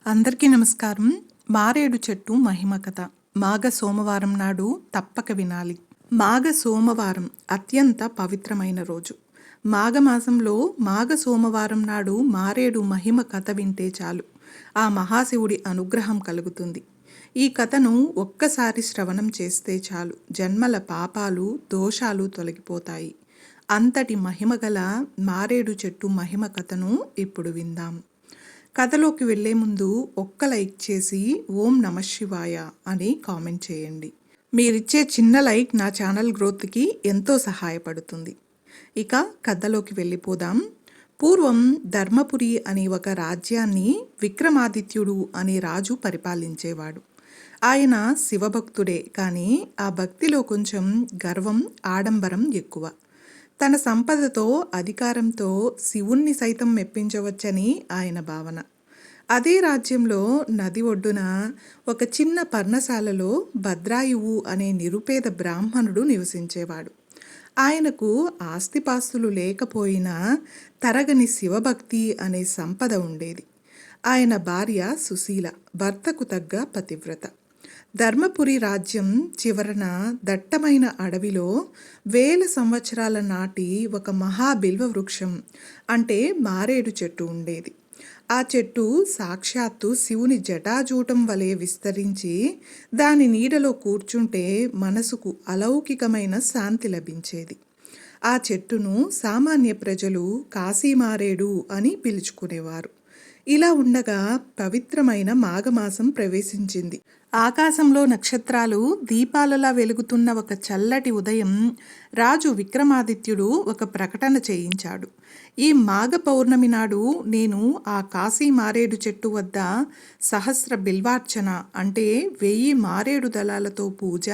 అందరికీ నమస్కారం. మారేడు చెట్టు మహిమ కథ. మాఘ సోమవారం నాడు తప్పక వినాలి. మాఘ సోమవారం అత్యంత పవిత్రమైన రోజు. మాఘమాసంలో మాఘ సోమవారం నాడు మారేడు మహిమ కథ వింటే చాలు ఆ మహాశివుడి అనుగ్రహం కలుగుతుంది. ఈ కథను ఒక్కసారి శ్రవణం చేస్తే చాలు జన్మల పాపాలు దోషాలు తొలగిపోతాయి. అంతటి మహిమగల మారేడు చెట్టు మహిమ కథను ఇప్పుడు విందాం. కథలోకి వెళ్లే ముందు ఒక్క లైక్ చేసి ఓం నమఃశివాయ అని కామెంట్ చేయండి. మీరిచ్చే చిన్న లైక్ నా ఛానల్ గ్రోత్కి ఎంతో సహాయపడుతుంది. ఇక కథలోకి వెళ్ళిపోదాం. పూర్వం ధర్మపురి అనే ఒక రాజ్యాన్ని విక్రమాదిత్యుడు అనే రాజు పరిపాలించేవాడు. ఆయన శివభక్తుడే, కానీ ఆ భక్తిలో కొంచెం గర్వం ఆడంబరం ఎక్కువ. తన సంపదతో అధికారంతో శివుణ్ణి సైతం మెప్పించవచ్చని ఆయన భావన. అదే రాజ్యంలో నది ఒడ్డున ఒక చిన్న పర్ణశాలలో భద్రాయువు అనే నిరుపేద బ్రాహ్మణుడు నివసించేవాడు. ఆయనకు ఆస్తిపాస్తులు లేకపోయినా తరగని శివభక్తి అనే సంపద ఉండేది. ఆయన భార్య సుశీల భర్తకు తగ్గ పతివ్రత. ధర్మపురి రాజ్యం చివరన దట్టమైన అడవిలో 1000 సంవత్సరాల నాటి ఒక మహాబిల్వ వృక్షం అంటే మారేడు చెట్టు ఉండేది. ఆ చెట్టు సాక్షాత్తు శివుని జటాజూటం వలె విస్తరించి దాని నీడలో కూర్చుంటే మనసుకు అలౌకికమైన శాంతి లభించేది. ఆ చెట్టును సామాన్య ప్రజలు కాశీమారేడు అని పిలుచుకునేవారు. ఇలా ఉండగా పవిత్రమైన మాఘమాసం ప్రవేశించింది. ఆకాశంలో నక్షత్రాలు దీపాలలా వెలుగుతున్న ఒక చల్లటి ఉదయం రాజు విక్రమాదిత్యుడు ఒక ప్రకటన చేయించాడు. ఈ మాఘ పౌర్ణమి నాడు నేను ఆ కాశీ మారేడు చెట్టు వద్ద సహస్ర బిల్వార్చన అంటే 1000 మారేడు దళాలతో పూజ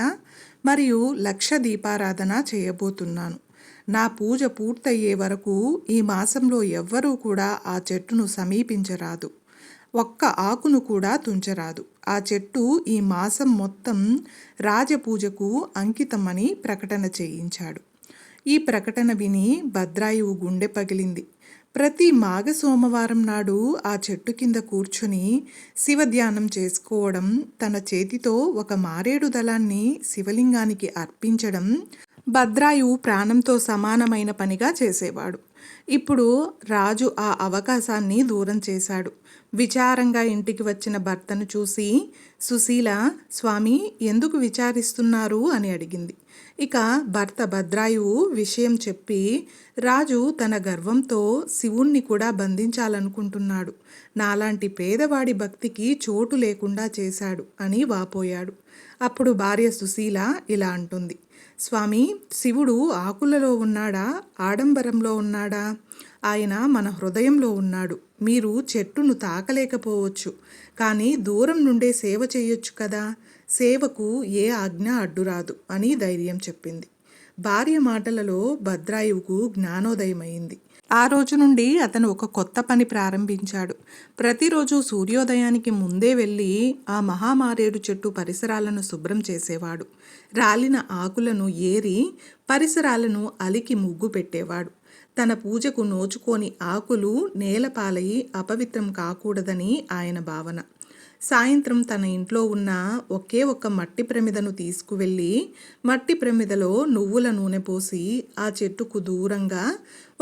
మరియు 1,00,000 దీపారాధన చేయబోతున్నాను. నా పూజ పూర్తయ్యే వరకు ఈ మాసంలో ఎవ్వరూ కూడా ఆ చెట్టును సమీపించరాదు, ఒక్క ఆకును కూడా తుంచరాదు. ఆ చెట్టు ఈ మాసం మొత్తం రాజపూజకు అంకితమని ప్రకటన చేయించాడు. ఈ ప్రకటన విని భద్రాయువు గుండె పగిలింది. ప్రతి మాఘ సోమవారం నాడు ఆ చెట్టు కింద కూర్చుని శివధ్యానం చేసుకోవడం, తన చేతితో ఒక మారేడు దళాన్ని శివలింగానికి అర్పించడం భద్రాయువు ప్రాణంతో సమానమైన పనిగా చేసేవాడు. ఇప్పుడు రాజు ఆ అవకాశాన్ని దూరం చేశాడు. విచారంగా ఇంటికి వచ్చిన భర్తను చూసి సుశీల, స్వామి ఎందుకు విచారిస్తున్నారు అని అడిగింది. ఇక భర్త భద్రాయువు విషయం చెప్పి, రాజు తన గర్వంతో శివుణ్ణి కూడా బంధించాలనుకుంటున్నాడు, నాలాంటి పేదవాడి భక్తికి చోటు లేకుండా చేశాడు అని వాపోయాడు. అప్పుడు భార్య సుశీల ఇలా అంటుంది, స్వామి, శివుడు ఆకులలో ఉన్నాడా, ఆడంబరంలో ఉన్నాడా? ఆయన మన హృదయంలో ఉన్నాడు. మీరు చెట్టును తాకలేకపోవచ్చు, కానీ దూరం నుండే సేవ చేయొచ్చు కదా. సేవకు ఏ ఆజ్ఞ అడ్డురాదు అని ధైర్యం చెప్పింది. భార్య మాటలలో భద్రాయువుకు జ్ఞానోదయమైంది. ఆ రోజు నుండి అతను ఒక కొత్త పని ప్రారంభించాడు. ప్రతిరోజు సూర్యోదయానికి ముందే వెళ్ళి ఆ మహామారేడు చెట్టు పరిసరాలను శుభ్రం చేసేవాడు. రాలిన ఆకులను ఏరి పరిసరాలను అలికి ముగ్గు పెట్టేవాడు. తన పూజకు నోచుకోని ఆకులు నేలపాలై అపవిత్రం కాకూడదని ఆయన భావన. సాయంత్రం తన ఇంట్లో ఉన్న ఒకే ఒక్క మట్టి ప్రమిదను తీసుకువెళ్ళి మట్టి ప్రమిదలో నువ్వుల నూనె పోసి ఆ చెట్టుకు దూరంగా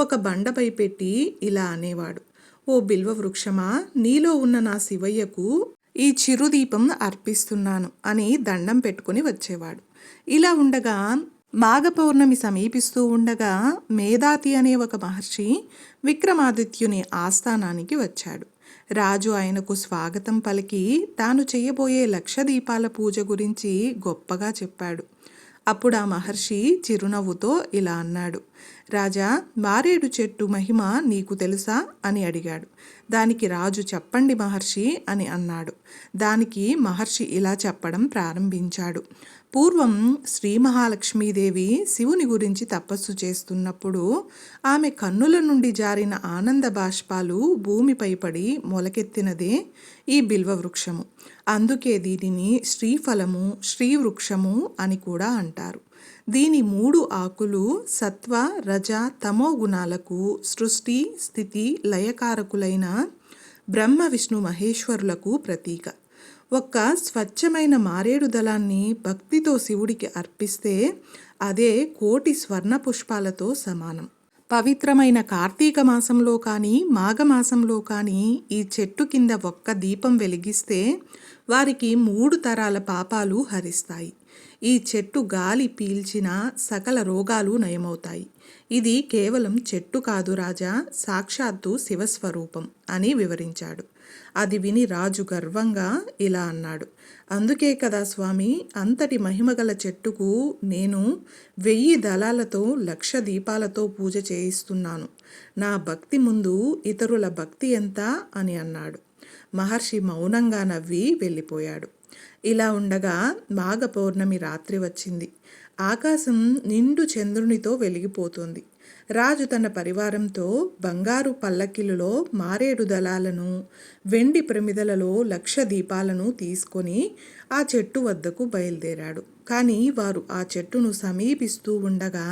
ఒక బండపై పెట్టి ఇలా అనేవాడు, ఓ బిల్వ వృక్షమా, నీలో ఉన్న నా శివయ్యకు ఈ చిరుదీపం అర్పిస్తున్నాను అని దండం పెట్టుకుని వచ్చేవాడు. ఇలా ఉండగా మాఘ పౌర్ణమి సమీపిస్తూ ఉండగా మేధాతి అనే ఒక మహర్షి విక్రమాదిత్యుని ఆస్థానానికి వచ్చాడు. రాజు ఆయనకు స్వాగతం పలికి తాను చేయబోయే 1,00,000 దీపాల పూజ గురించి గొప్పగా చెప్పాడు. అప్పుడు ఆ మహర్షి చిరునవ్వుతో ఇలా అన్నాడు, రాజా, మారేడు చెట్టు మహిమ నీకు తెలుసా అని అడిగాడు. దానికి రాజు చెప్పండి మహర్షి అని అన్నాడు. దానికి మహర్షి ఇలా చెప్పడం ప్రారంభించాడు. పూర్వం శ్రీ మహాలక్ష్మీదేవి శివుని గురించి తపస్సు చేస్తున్నప్పుడు ఆమె కన్నుల నుండి జారిన ఆనంద బాష్పాలు భూమిపై పడి మొలకెత్తినదే ఈ బిల్వ వృక్షము. అందుకే దీనిని శ్రీఫలము, శ్రీవృక్షము అని కూడా అంటారు. దీని 3 ఆకులు సత్వ, రజ, తమో గుణాలకు సృష్టి, స్థితి, లయకారకులైన బ్రహ్మ విష్ణు మహేశ్వరులకు ప్రతీక. ఒక్క స్వచ్ఛమైన మారేడు దళాన్ని భక్తితో శివుడికి అర్పిస్తే అదే కోటి స్వర్ణ పుష్పాలతో సమానం. పవిత్రమైన కార్తీక మాసంలో కానీ మాఘమాసంలో కానీ ఈ చెట్టు కింద ఒక్క దీపం వెలిగిస్తే వారికి 3 తరాల పాపాలు హరిస్తాయి. ఈ చెట్టు గాలి పీల్చిన సకల రోగాలు నయమవుతాయి. ఇది కేవలం చెట్టు కాదు రాజా, సాక్షాత్తు శివస్వరూపం అని వివరించాడు. అది విని రాజు గర్వంగా ఇలా అన్నాడు, అందుకే కదా స్వామి, అంతటి మహిమగల చెట్టుకు నేను 1000 దళాలతో 1,00,000 దీపాలతో పూజ చేయిస్తున్నాను. నా భక్తి ముందు ఇతరుల భక్తి ఎంత అని అన్నాడు. మహర్షి మౌనంగా నవ్వి వెళ్ళిపోయాడు. ఇలా ఉండగా మాఘ పౌర్ణమి రాత్రి వచ్చింది. ఆకాశం నిండు చంద్రునితో వెలిగిపోతుంది. రాజు తన పరివారంతో బంగారు పల్లకిలలో మారేడు దళాలను, వెండి ప్రమిదలలో 1,00,000 దీపాలను తీసుకొని ఆ చెట్టు వద్దకు బయలుదేరాడు. కానీ వారు ఆ చెట్టును సమీపిస్తూ ఉండగా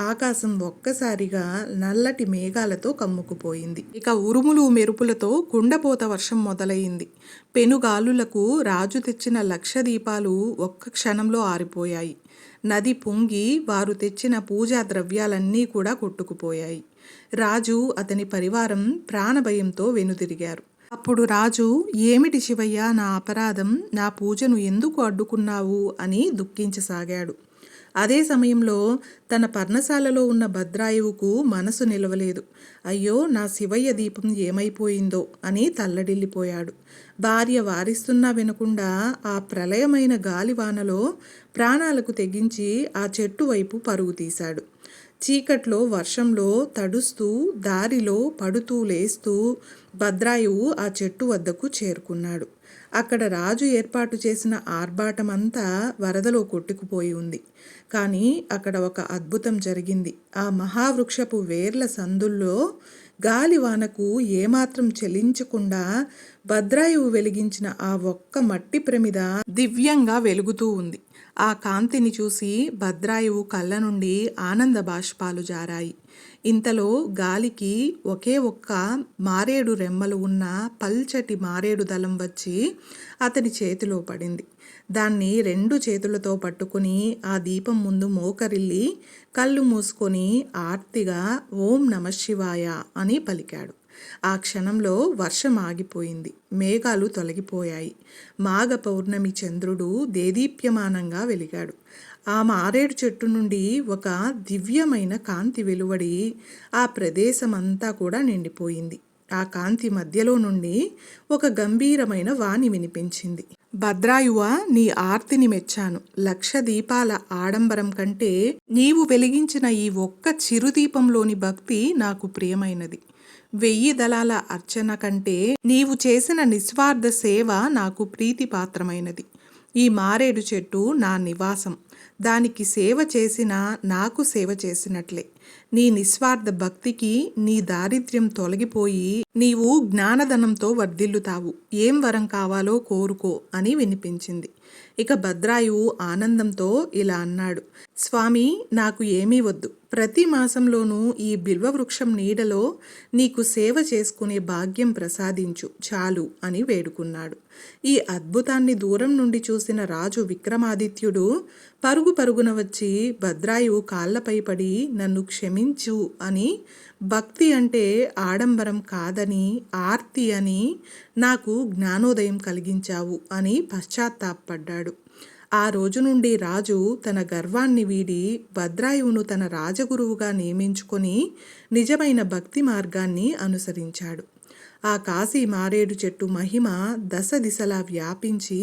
ఆకాశం ఒక్కసారిగా నల్లటి మేఘాలతో కమ్ముకుపోయింది. ఇక ఉరుములు మెరుపులతో కుండపోత వర్షం మొదలైంది. పెనుగాలులకు రాజు తెచ్చిన 1,00,000 దీపాలు ఒక్క క్షణంలో ఆరిపోయాయి. నది పొంగి వారు తెచ్చిన పూజా ద్రవ్యాలన్నీ కూడా కొట్టుకుపోయాయి. రాజు అతని పరివారం ప్రాణభయంతో వెనుదిరిగారు. అప్పుడు రాజు, ఏమిటి శివయ్య నా అపరాధం, నా పూజను ఎందుకు అడ్డుకున్నావు అని దుఃఖించసాగాడు. అదే సమయంలో తన పర్ణశాలలో ఉన్న భద్రాయువుకు మనసు నిలవలేదు. అయ్యో, నా శివయ్య దీపం ఏమైపోయిందో అని తల్లడిల్లిపోయాడు. భార్య వారిస్తున్నా వినకుండా ఆ ప్రళయమైన గాలివానలో ప్రాణాలకు తెగించి ఆ చెట్టు వైపు పరుగు తీశాడు. చీకట్లో వర్షంలో తడుస్తూ దారిలో పడుతూ లేస్తూ భద్రాయువు ఆ చెట్టు వద్దకు చేరుకున్నాడు. అక్కడ రాజు ఏర్పాటు చేసిన ఆర్భాటమంతా వరదలో కొట్టుకుపోయి ఉంది. కానీ అక్కడ ఒక అద్భుతం జరిగింది. ఆ మహావృక్షపు వేర్ల సందుల్లో గాలివానకు ఏమాత్రం చలించకుండా భద్రాయువు వెలిగించిన ఆ ఒక్క మట్టి ప్రమిద దివ్యంగా వెలుగుతూ ఉంది. ఆ కాంతిని చూసి భద్రాయువు కళ్ళ నుండి ఆనంద బాష్పాలు జారాయి. ఇంతలో గాలికి ఒకే ఒక్క మారేడు రెమ్మలు ఉన్న పల్చటి మారేడు దళం వచ్చి అతని చేతిలో పడింది. దాన్ని 2 చేతులతో పట్టుకుని ఆ దీపం ముందు మోకరిల్లి కళ్ళు మూసుకొని ఆర్తిగా ఓం నమఃశివాయ అని పలికాడు. ఆ క్షణంలో వర్షం ఆగిపోయింది. మేఘాలు తొలగిపోయాయి. మాఘ పౌర్ణమి చంద్రుడు దేదీప్యమానంగా వెలిగాడు. ఆ మారేడు చెట్టు నుండి ఒక దివ్యమైన కాంతి వెలువడి ఆ ప్రదేశమంతా కూడా నిండిపోయింది. ఆ కాంతి మధ్యలో నుండి ఒక గంభీరమైన వాణి వినిపించింది. భద్రాయువ, నీ ఆర్తిని మెచ్చాను. 1,00,000 దీపాల ఆడంబరం కంటే నీవు వెలిగించిన ఈ ఒక్క చిరుదీపంలోని భక్తి నాకు ప్రియమైనది. 1000 దళాల అర్చన కంటే నీవు చేసిన నిస్వార్థ సేవ నాకు ప్రీతిపాత్రమైనది. ఈ మారేడు చెట్టు నా నివాసం. దానికి సేవ చేసినా నాకు సేవ చేసినట్లే. నీ నిస్వార్థ భక్తికి నీ దారిద్ర్యం తొలగిపోయి నీవు జ్ఞానధనంతో వర్ధిల్లుతావు. ఏం వరం కావాలో కోరుకో అని వినిపించింది. ఇక భద్రాయువు ఆనందంతో ఇలా అన్నాడు, స్వామి, నాకు ఏమీ వద్దు. ప్రతి మాసంలోనూ ఈ బిల్వవృక్షం నీడలో నీకు సేవ చేసుకునే భాగ్యం ప్రసాదించు చాలు అని వేడుకున్నాడు. ఈ అద్భుతాన్ని దూరం నుండి చూసిన రాజు విక్రమాదిత్యుడు పరుగు పరుగున వచ్చి భద్రాయువు కాళ్లపై పడి నన్ను క్షమించు అని, భక్తి అంటే ఆడంబరం కాదని, ఆర్తి అని నాకు జ్ఞానోదయం కలిగించావు అని పశ్చాత్తాపడ్డాడు. ఆ రోజు నుండి రాజు తన గర్వాన్ని వీడి భద్రాయువును తన రాజగురువుగా నియమించుకొని నిజమైన భక్తి మార్గాన్ని అనుసరించాడు. ఆ కాశీ మారేడు చెట్టు మహిమ దశ దిశలా వ్యాపించి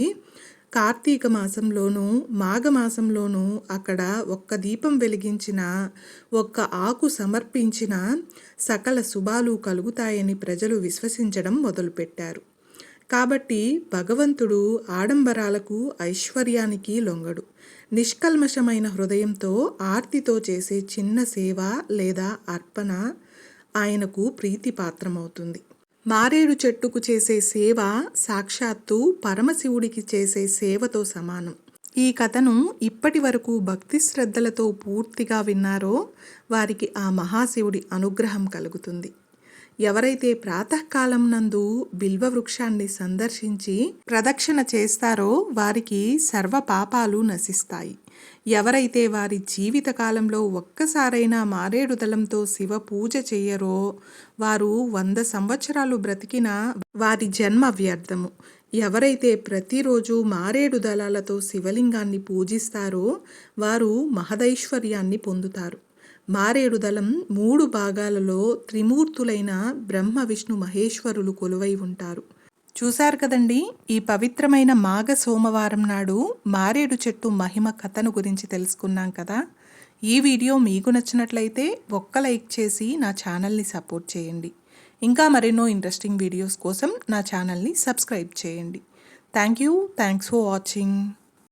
కార్తీక మాసంలోనూ మాఘమాసంలోనూ అక్కడ ఒక్క దీపం వెలిగించిన, ఒక్క ఆకు సమర్పించిన సకల శుభాలు కలుగుతాయని ప్రజలు విశ్వసించడం మొదలుపెట్టారు. కాబట్టి భగవంతుడు ఆడంబరాలకు, ఐశ్వర్యానికి లొంగడు. నిష్కల్మషమైన హృదయంతో ఆర్తితో చేసే చిన్న సేవ లేదా అర్పణ ఆయనకు ప్రీతిపాత్రమవుతుంది. మారేడు చెట్టుకు చేసే సేవ సాక్షాత్తు పరమశివుడికి చేసే సేవతో సమానం. ఈ కథను ఇప్పటి వరకు భక్తి శ్రద్ధలతో పూర్తిగా విన్నారో వారికి ఆ మహాశివుడి అనుగ్రహం కలుగుతుంది. ఎవరైతే ప్రాతకాలం నందు బిల్వ వృక్షాన్ని సందర్శించి ప్రదక్షిణ చేస్తారో వారికి సర్వ పాపాలు నశిస్తాయి. ఎవరైతే వారి జీవితకాలంలో ఒక్కసారైనా మారేడు దళంతో శివ పూజ చెయ్యరో వారు 100 సంవత్సరాలు బ్రతికినా వారి జన్మ వ్యర్థము. ఎవరైతే ప్రతిరోజు మారేడు దళాలతో శివలింగాన్ని పూజిస్తారో వారు మహదైశ్వర్యాన్ని పొందుతారు. మారేడు దళం 3 భాగాలలో త్రిమూర్తులైన బ్రహ్మ విష్ణు మహేశ్వరులు కొలువై ఉంటారు. చూశారు కదండి, ఈ పవిత్రమైన మాఘ సోమవారం నాడు మారేడు చెట్టు మహిమ కథను గురించి తెలుసుకున్నాం కదా. ఈ వీడియో మీకు నచ్చినట్లయితే ఒక్క లైక్ చేసి నా ఛానల్ని సపోర్ట్ చేయండి. ఇంకా మరెన్నో ఇంట్రెస్టింగ్ వీడియోస్ కోసం నా ఛానల్ని సబ్స్క్రైబ్ చేయండి. Thanks for watching.